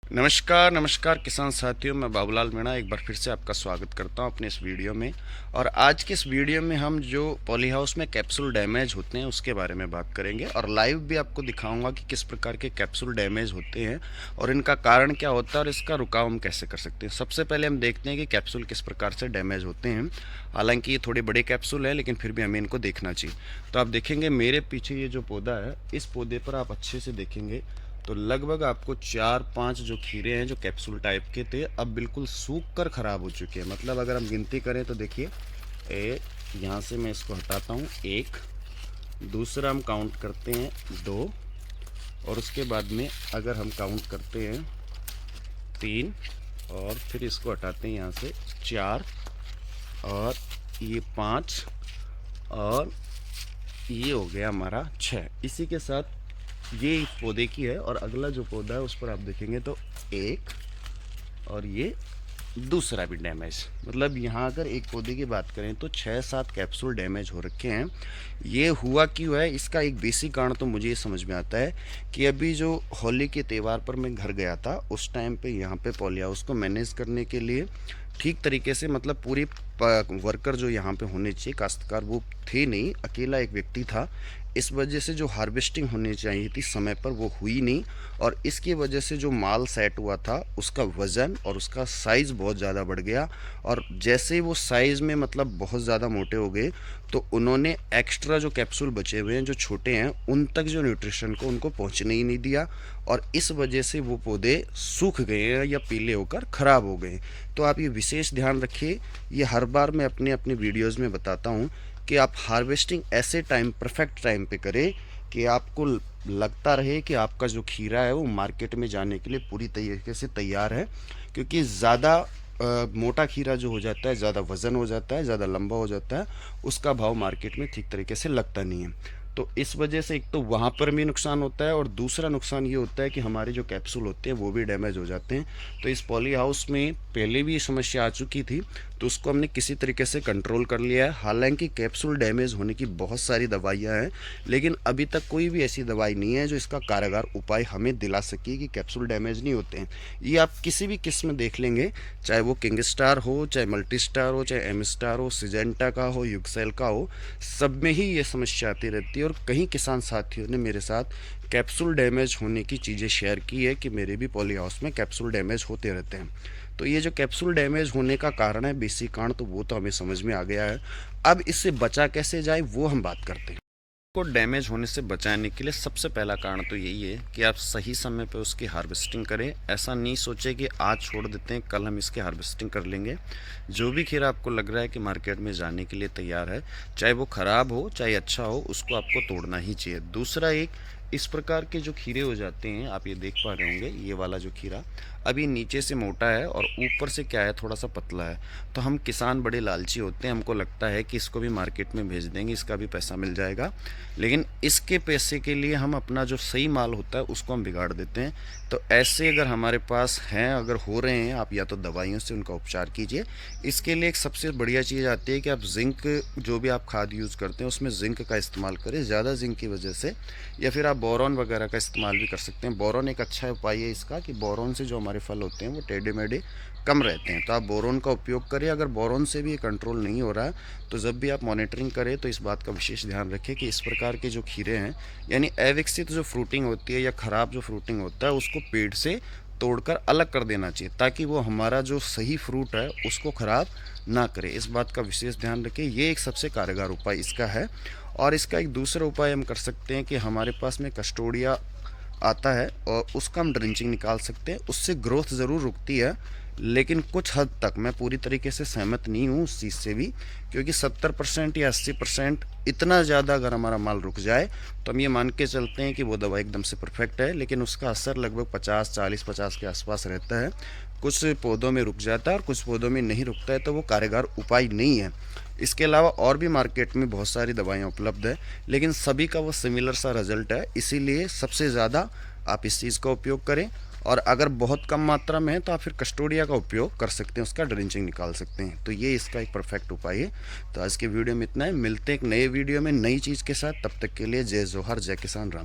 नमस्कार नमस्कार किसान साथियों, मैं बाबूलाल मीणा एक बार फिर से आपका स्वागत करता हूं अपने इस वीडियो में। और आज के इस वीडियो में हम जो पॉली हाउस में कैप्सूल डैमेज होते हैं उसके बारे में बात करेंगे और लाइव भी आपको दिखाऊंगा कि किस प्रकार के कैप्सूल डैमेज होते हैं और इनका कारण क्या होता है और इसका रुकाव हम कैसे कर सकते हैं। सबसे पहले हम देखते हैं कि कैप्सूल किस प्रकार से डैमेज होते हैं। हालांकि ये थोड़े बड़े कैप्सूल है लेकिन फिर भी हमें इनको देखना चाहिए। तो आप देखेंगे मेरे पीछे ये जो पौधा है, इस पौधे पर आप अच्छे से देखेंगे तो लगभग आपको 4-5 जो खीरे हैं जो कैप्सूल टाइप के थे अब बिल्कुल सूख कर ख़राब हो चुके हैं। मतलब अगर हम गिनती करें तो देखिए, यहाँ से मैं इसको हटाता हूँ, एक, दूसरा हम काउंट करते हैं 2, और उसके बाद में अगर हम काउंट करते हैं 3, और फिर इसको हटाते हैं यहाँ से 4, और ये 5, और ये हो गया हमारा 6। इसी के साथ ये इस पौधे की है और अगला जो पौधा है उस पर आप देखेंगे तो एक, और ये दूसरा भी डैमेज। मतलब यहाँ अगर एक पौधे की बात करें तो 6-7 कैप्सूल डैमेज हो रखे हैं। ये हुआ क्यों है, इसका एक बेसिक कारण तो मुझे ये समझ में आता है कि अभी जो होली के त्यौहार पर मैं घर गया था उस टाइम पे यहाँ पे पॉली हाउस को मैनेज करने के लिए ठीक तरीके से, मतलब पूरी वर्कर जो यहाँ पे होने चाहिए काश्तकार वो थे नहीं, अकेला एक व्यक्ति था। इस वजह से जो हार्वेस्टिंग होनी चाहिए थी समय पर वो हुई नहीं, और इसकी वजह से जो माल सेट हुआ था उसका वज़न और उसका साइज़ बहुत ज़्यादा बढ़ गया। और जैसे ही वो साइज़ में मतलब बहुत ज़्यादा मोटे हो गए तो उन्होंने एक्स्ट्रा जो कैप्सूल बचे हुए हैं जो छोटे हैं उन तक जो न्यूट्रिशन को उनको पहुंचने ही नहीं दिया, और इस वजह से वो पौधे सूख गए हैं या पीले होकर ख़राब हो गए। तो आप ये विशेष ध्यान रखिए, ये हर बार मैं अपने अपने वीडियोज़ में बताता हूँ कि आप हार्वेस्टिंग ऐसे टाइम, परफेक्ट टाइम पे करें कि आपको लगता रहे कि आपका जो खीरा है वो मार्केट में जाने के लिए पूरी तरीके से तैयार है। क्योंकि ज़्यादा मोटा खीरा जो हो जाता है, ज़्यादा वज़न हो जाता है, ज़्यादा लंबा हो जाता है, उसका भाव मार्केट में ठीक तरीके से लगता नहीं है। तो इस वजह से एक तो वहाँ पर भी नुकसान होता है और दूसरा नुकसान ये होता है कि हमारे जो कैप्सूल होते हैं वो भी डैमेज हो जाते हैं। तो इस पॉली हाउस में पहले भी ये समस्या आ चुकी थी तो उसको हमने किसी तरीके से कंट्रोल कर लिया है। हालांकि कैप्सूल डैमेज होने की बहुत सारी दवाइयाँ हैं लेकिन अभी तक कोई भी ऐसी दवाई नहीं है जो इसका कारगर उपाय हमें दिला सके कि कैप्सूल डैमेज नहीं होते हैं। ये आप किसी भी किस्म देख लेंगे, चाहे वो किंग स्टार हो, चाहे मल्टी स्टार हो, चाहे एम स्टार हो, सिजेंटा का हो, युगसेल का हो, सब में ही ये समस्या आती रहती है। और कई किसान साथियों ने मेरे साथ कैप्सूल डैमेज होने की चीज़ें शेयर की है कि मेरे भी पॉली हाउस में कैप्सूल डैमेज होते रहते हैं। तो ये जो कैप्सूल डैमेज होने का कारण है, बेसिक कारण, तो वो तो हमें समझ में आ गया है। अब इससे बचा कैसे जाए वो हम बात करते हैं। को डैमेज होने से बचाने के लिए सबसे पहला कारण तो यही है कि आप सही समय पर उसकी हार्वेस्टिंग करें। ऐसा नहीं सोचे कि आज छोड़ देते हैं कल हम इसकी हार्वेस्टिंग कर लेंगे। जो भी खीरा आपको लग रहा है कि मार्केट में जाने के लिए तैयार है, चाहे वो ख़राब हो चाहे अच्छा हो, उसको आपको तोड़ना ही चाहिए। दूसरा, एक इस प्रकार के जो खीरे हो जाते हैं, आप ये देख पा रहे होंगे, ये वाला जो खीरा अभी नीचे से मोटा है और ऊपर से क्या है, थोड़ा सा पतला है। तो हम किसान बड़े लालची होते हैं, हमको लगता है कि इसको भी मार्केट में भेज देंगे, इसका भी पैसा मिल जाएगा। लेकिन इसके पैसे के लिए हम अपना जो सही माल होता है उसको हम बिगाड़ देते हैं। तो ऐसे अगर हमारे पास हैं, अगर हो रहे हैं, आप या तो दवाइयों से उनका उपचार कीजिए। इसके लिए एक सबसे बढ़िया चीज़ आती है कि आप जिंक, जो भी आप खाद यूज़ करते हैं उसमें जिंक का इस्तेमाल करें, ज़्यादा जिंक की वजह से। या फिर आप बोरॉन वगैरह का इस्तेमाल भी कर सकते हैं। बोरॉन एक अच्छा उपाय है इसका कि बोरॉन से जो हमारे फल होते हैं वो टेढ़े मेढ़े कम रहते हैं, तो आप बोरॉन का उपयोग करें। अगर बोरॉन से भी कंट्रोल नहीं हो रहा है तो जब भी आप मॉनिटरिंग करें तो इस बात का विशेष ध्यान रखें कि इस प्रकार के जो खीरे हैं, यानी अविकसित जो फ्रूटिंग होती है या ख़राब जो फ्रूटिंग होता है, उसको पेड़ से तोड़कर अलग कर देना चाहिए ताकि वो हमारा जो सही फ्रूट है उसको ख़राब ना करे। इस बात का विशेष ध्यान रखें, ये एक सबसे कारगर उपाय इसका है। और इसका एक दूसरा उपाय हम कर सकते हैं कि हमारे पास में कस्टोडिया आता है और उसका हम ड्रिंचिंग निकाल सकते हैं। उससे ग्रोथ ज़रूर रुकती है लेकिन कुछ हद तक। मैं पूरी तरीके से सहमत नहीं हूँ उस चीज़ से भी, क्योंकि 70% या 80% इतना ज़्यादा अगर हमारा माल रुक जाए तो हम ये मान के चलते हैं कि वो दवा एकदम से परफेक्ट है, लेकिन उसका असर लगभग 50-40-50 के आसपास रहता है। कुछ पौधों में रुक जाता है और कुछ पौधों में नहीं रुकता है, तो वो कारगर उपाय नहीं है। इसके अलावा और भी मार्केट में बहुत सारी दवाइयाँ उपलब्ध है लेकिन सभी का वो सिमिलर सा रिजल्ट है। इसीलिए सबसे ज़्यादा आप इस चीज़ का उपयोग करें, और अगर बहुत कम मात्रा में है तो आप फिर कस्टोडिया का उपयोग कर सकते हैं, उसका ड्रिंचिंग निकाल सकते हैं। तो ये इसका एक परफेक्ट उपाय है। तो आज के वीडियो में इतना है, मिलते हैं एक नए वीडियो में नई चीज़ के साथ। तब तक के लिए जय जोहर, जय किसान, राम।